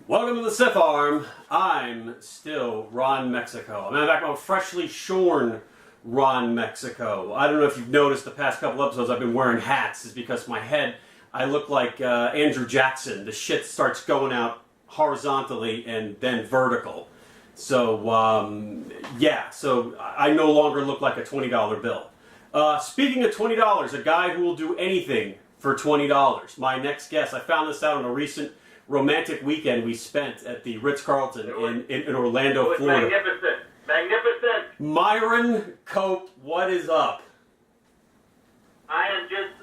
Welcome to the TSAwRM. I'm still Ron Mexico. I'm back on freshly shorn Ron Mexico. I don't know if you've noticed the past couple episodes I've been wearing hats. It's because my head, I look like Andrew Jackson. The shit starts going out horizontally and then vertical. So, yeah, so I no longer look like a $20 bill. Speaking of $20, a guy who will do anything for $20. My next guest, I found this out on a recent romantic weekend we spent at the Ritz-Carlton in Orlando, Florida. Magnificent. Magnificent. Myron Cope, what is up? I am just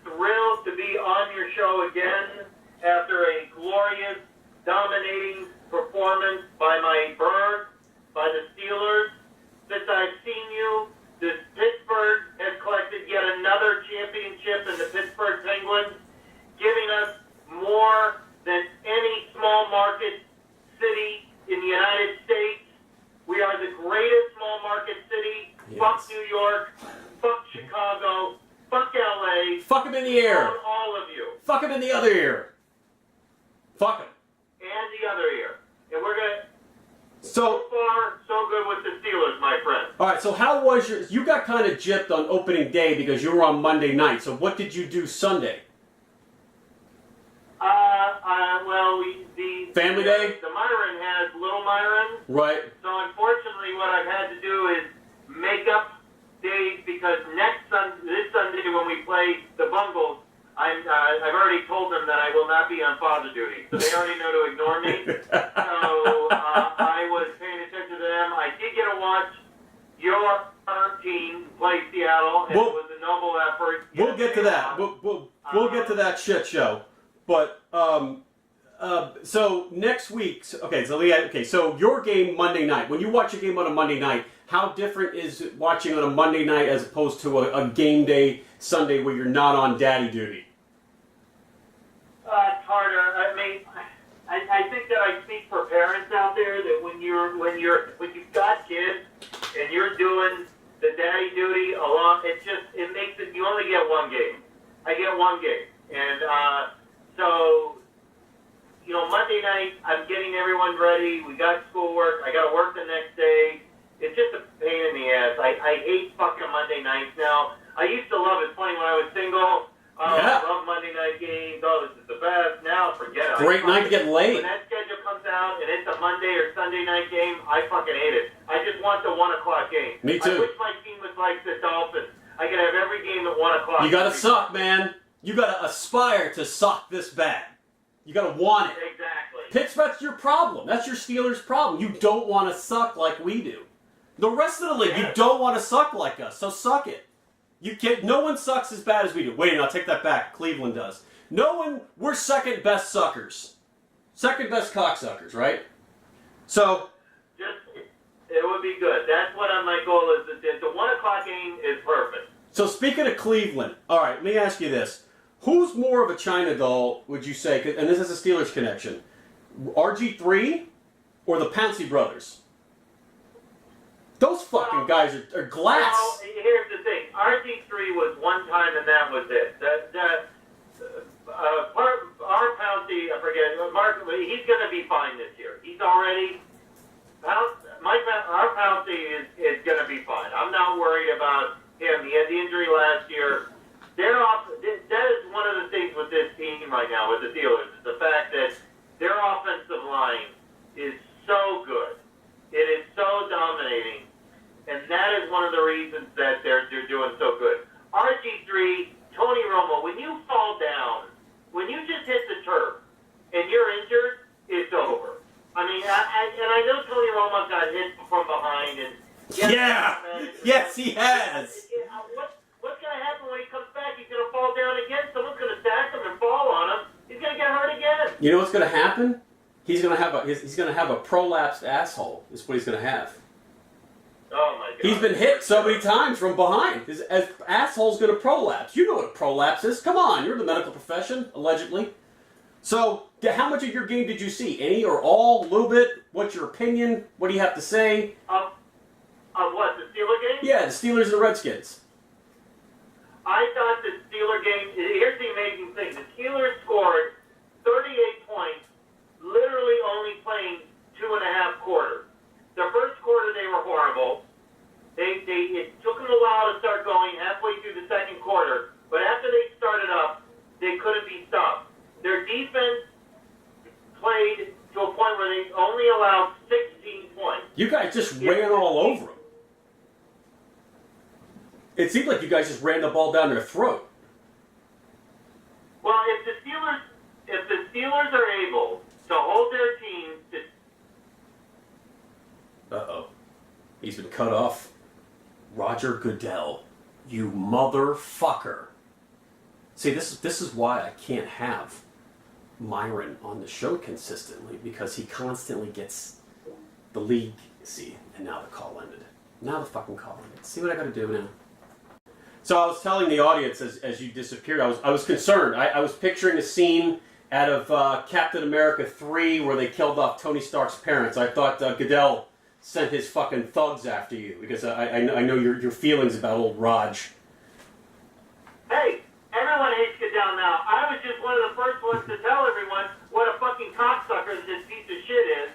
thrilled to be on your show again after a glorious, dominating performance by my Birds, by the Steelers. Since I've seen you, the Pittsburgh has collected yet another championship in the Pittsburgh Penguins, giving us more than any small market city in the United States. We are the greatest small market city. Yes. Fuck New York. Fuck Chicago. Fuck LA. Fuck him in the ear. Fuck all of you. Fuck him in the other ear. Fuck him. And the other ear. And we're going to... So far, so good with the Steelers, my friend. All right, so how was your... You got kind of gypped on opening day because you were on Monday night. So what did you do Sunday? Well, Family Day? The Myron has Little Myron. Right. So unfortunately, what I've had to do is make up days because this Sunday when we play the Bungles, I've already told them that I will not be on father duty, so they already know to ignore me. So I was paying attention to them. I did get to watch your team play Seattle, and it was a noble effort. We'll get to that. We'll get to that shit show. But so next week, so your game Monday night. When you watch a game on a Monday night, how different is watching on a Monday night as opposed to a game day Sunday where you're not on daddy duty? It's harder. I mean, I think that I speak for parents out there that when you've got kids and you're doing the daddy duty along, it makes it, you only get one game. I get one game, and so, you know, Monday night, I'm getting everyone ready. We got schoolwork. I got to work the next day. It's just a pain in the ass. I hate fucking Monday nights now. I used to love it. It's funny when I was single. Yeah. I love Monday night games. Oh, this is the best. Now, forget it. Great night to get laid. When that schedule comes out and it's a Monday or Sunday night game, I fucking hate it. I just want the 1 o'clock game. Me too. I wish my team was like the Dolphins. I could have every game at 1 o'clock. You gotta suck, man. You gotta aspire to suck this bad. You gotta want it. Exactly. Pittsburgh's your problem. That's your Steelers' problem. You don't want to suck like we do. The rest of the league, you don't want to suck like us, so suck it. You can't. No one sucks as bad as we do. Wait, no, I'll take that back. Cleveland does. We're second best suckers. Second best cocksuckers, right? So. It would be good. That's what my goal is. The 1 o'clock game is perfect. So speaking of Cleveland, all right, let me ask you this. Who's more of a China doll, would you say, and this is a Steelers connection, RG3 or the Pouncey brothers? Those fucking guys are glass. Well, here's the thing. RG3 was one time and that was it. Our Pouncey, I forget, Mark, he's going to be fine this year. He's already, our Pouncey is going to be fine. I'm not worried about him. He had the injury last year. That is one of the things with this team right now, with the Steelers, is the fact that their offensive line is so good. It is so dominating. And that is one of the reasons that they're doing so good. RG3, Tony Romo, when you fall down, when you just hit the turf and you're injured, it's over. I mean, and I know Tony Romo got hit from behind. And yes, he has. What's going to happen when he comes back? He's going to fall down again. Someone's going to sack him and fall on him. He's going to get hurt again. You know what's going to happen? He's going to have a prolapsed asshole. Is what he's going to have. Oh my God! He's been hit so many times from behind. His asshole's going to prolapse. You know what a prolapse is. Come on, you're in the medical profession, allegedly. So, how much of your game did you see? Any or all? A little bit? What's your opinion? What do you have to say? Of what, the Steeler game? Yeah, the Steelers and the Redskins. I thought the Steeler game, here's the amazing thing. The Steelers scored 38 points literally only they only allowed 16 points. You guys just ran all over them. It seemed like you guys just ran the ball down their throat. Well, if the Steelers are able to hold their team to... Uh-oh. He's been cut off. Roger Goodell, you motherfucker. See, this is why I can't have Myron on the show consistently, because he constantly gets the league. See, and now the call ended. Now the fucking call ended. See what I gotta do now? So I was telling the audience as you disappeared, I was concerned. I was picturing a scene out of Captain America 3 where they killed off Tony Stark's parents. I thought Goodell sent his fucking thugs after you, because I know your feelings about old Raj. Hey, everyone hates Goodell now. I was just one of the first ones to tell everyone what a fucking cocksucker this piece of shit is,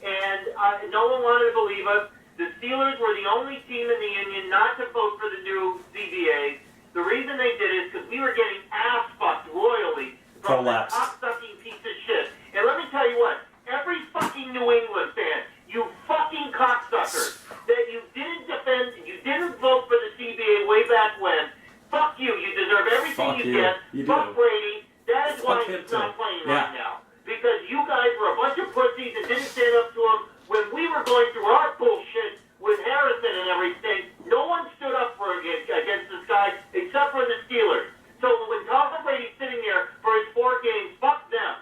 and no one wanted to believe us. The Steelers were the only team in the union not to vote for the new CBA. The reason they did it is because we were getting ass-fucked royally from that cock-sucking piece of shit. And let me tell you what, every fucking New England fan, you fucking cocksuckers, that you didn't defend, you didn't vote for the CBA way back when, fuck you. You deserve everything you get. Fuck Brady. That is why he's not playing right now. Because you guys were a bunch of pussies and didn't stand up to him. When we were going through our bullshit with Harrison and everything, no one stood up against this guy except for the Steelers. So when Tom Brady's sitting there for his 4 games, fuck them.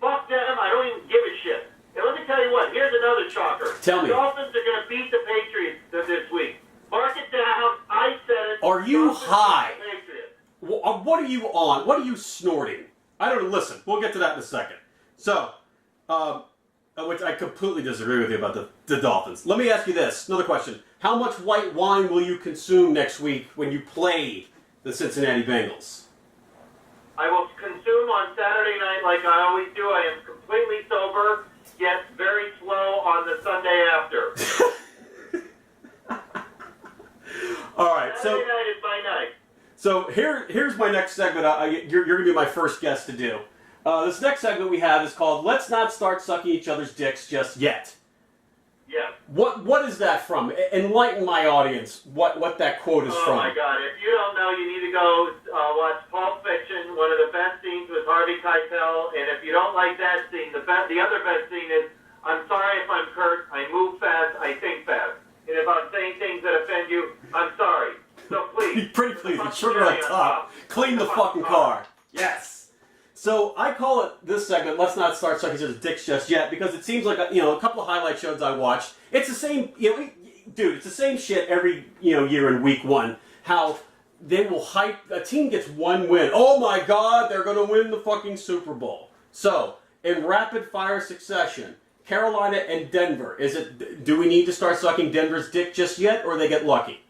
Fuck them. I don't even give a shit. And let me tell you what, here's another shocker. Tell me. The Dolphins are going to beat the Patriots this week. Mark it down. I said it. Are you Dolphins high? beat the Patriots. What are you on? What are you snorting? I don't know. Listen, we'll get to that in a second. So, which I completely disagree with you about the Dolphins. Let me ask you this. Another question. How much white wine will you consume next week when you play the Cincinnati Bengals? I will consume on Saturday night like I always do. I am completely sober, yet very slow on the Sunday after. All right. Saturday night is my night. So here's my next segment. You're going to be my first guest to do. This next segment we have is called "Let's Not Start Sucking Each Other's Dicks Just Yet." Yeah. What is that from? Enlighten my audience. What that quote is from? Oh my God! If you don't know, you need to go watch Pulp Fiction. One of the best scenes with Harvey Keitel. And if you don't like that scene, the other best scene is, "I'm sorry if I'm curt. I move fast. I think fast. And if I'm saying things that offend you, I'm sorry. So please." Pretty please. The sugar on top. Clean the fucking car. Yes. So I call it this segment, "Let's Not Start Sucking Each Other's Dicks Just Yet," because it seems like a couple of highlight shows I watched. It's the same, dude. It's the same shit every year in week 1. How they will hype a team gets 1 win. Oh my God, they're going to win the fucking Super Bowl. So in rapid fire succession, Carolina and Denver. Do we need to start sucking Denver's dick just yet, or they get lucky?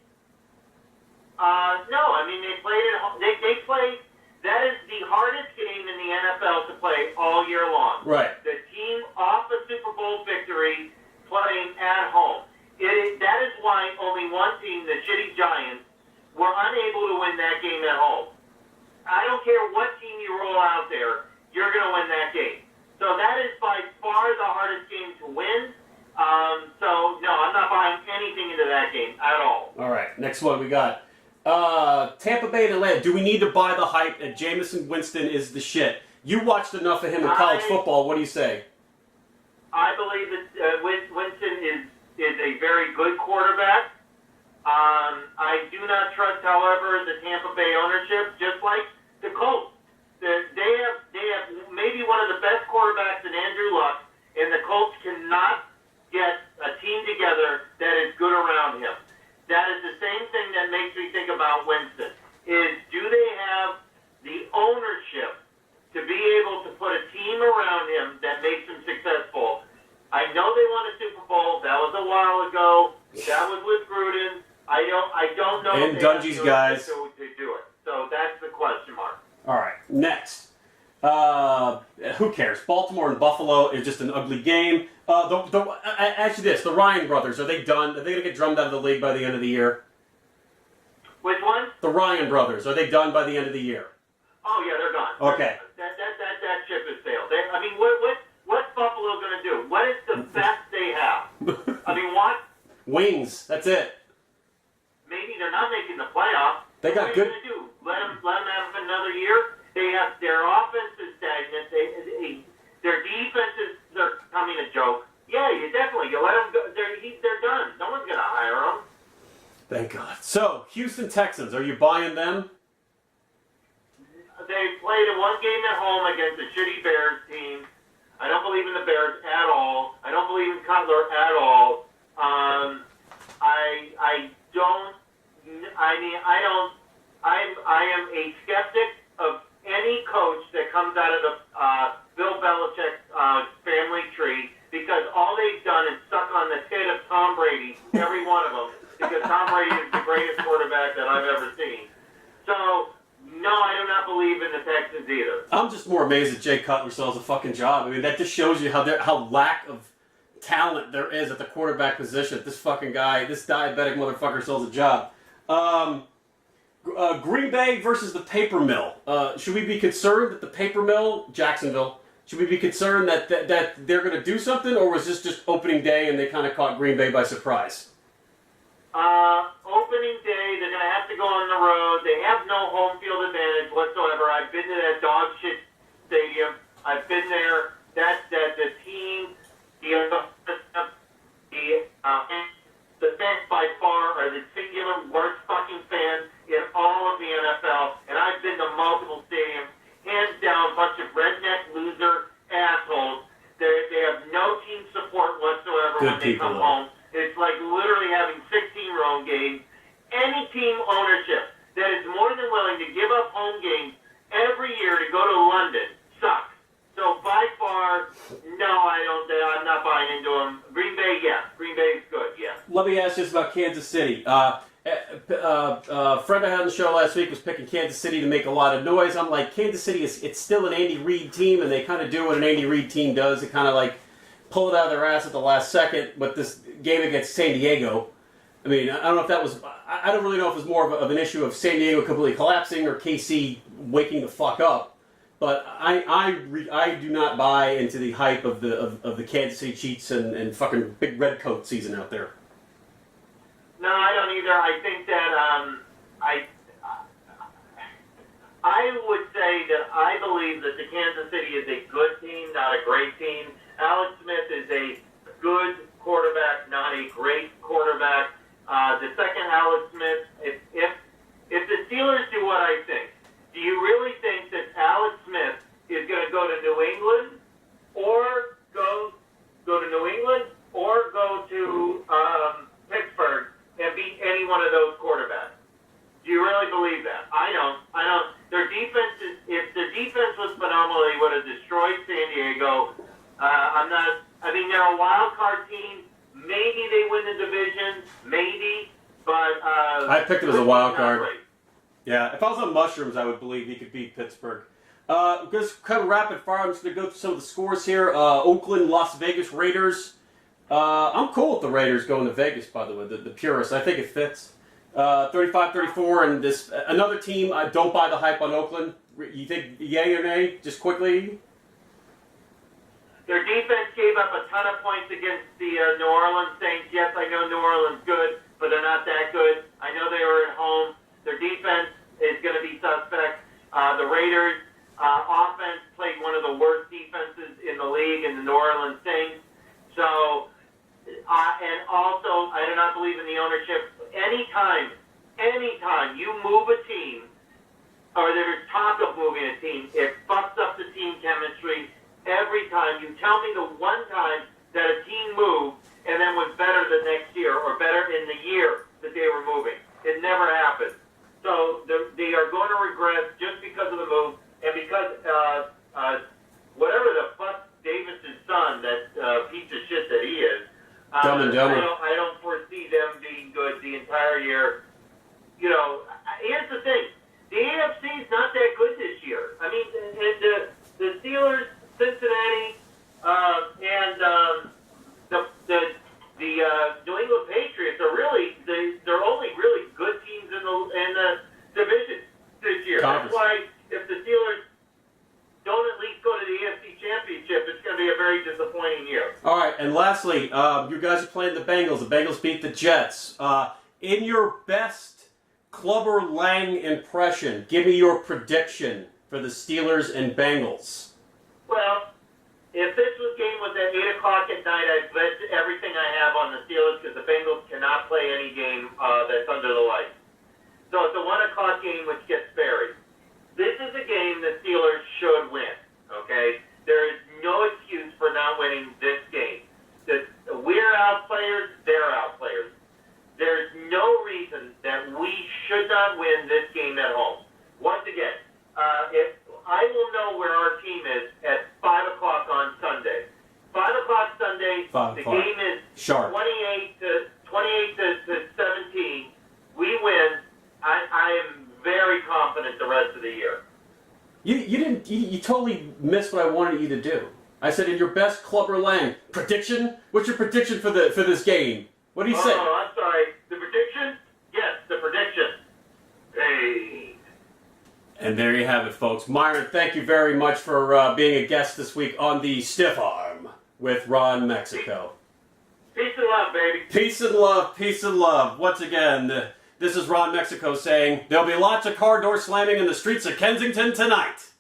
No. I mean, they played it. They played. That is the hardest game in the NFL to play all year long. Right. The team off a Super Bowl victory playing at home. That is why only one team, the shitty Giants, were unable to win that game at home. I don't care what team you roll out there, you're going to win that game. So that is by far the hardest game to win. So, no, I'm not buying anything into that game at all. All right, next one we got. Tampa Bay and Atlanta. Do we need to buy the hype that Jameis Winston is the shit? You watched enough of him in college football. What do you say? I believe that Winston is a very good quarterback. I do not trust, however, the Tampa Bay ownership, just like the Colts. They have maybe one of the best quarterbacks in Andrew Luck, and the Colts cannot get a team together that is good around him. That is the same thing that makes me think about Winston, is do they have the ownership to be able to put a team around him that makes him successful? I know they won a Super Bowl. That was a while ago. That was with Gruden. I don't know and if they Dungy's guys to do it. So that's the question mark. All right, next. Who cares? Baltimore and Buffalo is just an ugly game. Actually, the Ryan brothers, are they done? Are they going to get drummed out of the league by the end of the year? Which one? The Ryan brothers, are they done by the end of the year? Oh yeah, they're gone. Okay. That ship has sailed. What's Buffalo going to do? What is the Wings. That's it. Maybe they're not making the playoffs. They got what good. What are you going to do? Let them have another year? They have their offense is stagnant. Their defense is they're becoming a joke. Yeah, you let them go. They're done. No one's going to hire them. Thank God. So, Houston Texans, are you buying them? They played in one game at home against a shitty Bears team. I don't believe in the Bears at all. I don't believe in Cutler at all. I am a skeptic of any coach that comes out of the Bill Belichick family tree because all they've done is suck on the tit of Tom Brady, every one of them, because Tom Brady is the greatest quarterback that I've ever seen. So, no, I do not believe in the Texans either. I'm just more amazed that Jay Cutler still has a fucking job. I mean, that just shows you how lack of talent there is at the quarterback position. This fucking guy, this diabetic motherfucker still has a job. Green Bay versus the paper mill. Should we be concerned that the paper mill, Jacksonville, should we be concerned that they're going to do something, or was this just opening day and they kind of caught Green Bay by surprise? Opening day, they're going to have to go on the road. They have no home field advantage whatsoever. I've been to that dog shit stadium. I've been there. The team, the fans by far are the singular worst fucking fans in all of the NFL. And I've been to multiple stadiums. Hands down, bunch of redneck loser assholes. They have no team support whatsoever when they come home. It's like literally having 16-round games. Any team ownership that is more than willing to give up home games every year to go to London sucks. So by far, no, I'm not buying into them. Green Bay, yes. Green Bay's good, yes. Let me ask you this about Kansas City. Friend I had on the show last week was picking Kansas City to make a lot of noise. I'm like, Kansas City it's still an Andy Reid team, and they kind of do what an Andy Reid team does. They kind of like pull it out of their ass at the last second. But this game against San Diego, I mean, I don't know if that was. I don't really know if it was more of an issue of San Diego completely collapsing or KC waking the fuck up. But I do not buy into the hype of the Kansas City Chiefs and fucking big red coat season out there. No, I don't either. I think that I would say that I believe that the Kansas City is a good team, not a great team. Alex Smith is a good quarterback, not a great quarterback. The second Alex Smith, if the Steelers do what I think, do you really think that Alex Smith is going to go to New England or go to New England or go to Pittsburgh and beat any one of those quarterbacks? Do you really believe that? I don't. Their defense if their defense was phenomenal, they would have destroyed San Diego. They're a wild card team. Maybe they win the division. Maybe, but I picked it as a wild card. Great. Yeah, if I was on mushrooms, I would believe he could beat Pittsburgh. Just kind of rapid fire. I'm just going to go through some of the scores here. Oakland, Las Vegas Raiders. I'm cool with the Raiders going to Vegas, by the way, the purists. I think it fits. 35-34, and this another team. I don't buy the hype on Oakland. You think yay or nay? Just quickly. Their defense gave up a ton of points against the New Orleans Saints. Yes, I know New Orleans good, but they're not that good. I know they were at home. Their defense is going to be suspect. The Raiders' offense played one of the worst defenses in the league in the New Orleans Saints. So, and also, I do not believe in the ownership. Anytime you move a team, or there's talk of moving a team, it fucks up the team chemistry. Every time. You tell me the one time that a team moved and then was better the next year or better in the year that they were moving. It never happened. So they are going to regress just because of the move and because whatever the fuck Davis's son, that piece of shit that he is, Dumb and Dumber. I don't foresee them being good the entire year. You know, here's the thing. The AFC is not that good this year. I mean, the Steelers, Cincinnati, and the New England Patriots are really they're only really good teams in the division this year. Conference. That's why if the Steelers don't at least go to the AFC Championship, it's going to be a very disappointing year. All right, and lastly, you guys are playing the Bengals. The Bengals beat the Jets. In your best Clubber Lang impression, give me your prediction for the Steelers and Bengals. Well, if this game was at 8 o'clock at night, I'd bet everything I have on the Steelers because the Bengals cannot play any game that's under the lights. So it's a 1 o'clock game which gets buried. This is a game the Steelers should win, okay? There is no excuse for not winning this game. We're out players, they're out players. There's no reason that we should not win this game at home. Once again, if I will know where our team is at 5 o'clock on Sunday. 5 o'clock Sunday, 5 the o'clock. game is Sharp. 28 to 17. We win. I am very confident the rest of the year. You totally missed what I wanted you to do. I said in your best Clubber Lang prediction. What's your prediction for this game? What do you say? Oh, I'm sorry. The prediction? Yes, the prediction. Hey. And there you have it, folks. Myron, thank you very much for being a guest this week on the Stiff Arm with Ron Mexico. Peace and love, baby. Peace and love, peace and love. Once again, this is Ron Mexico saying there'll be lots of car door slamming in the streets of Kensington tonight.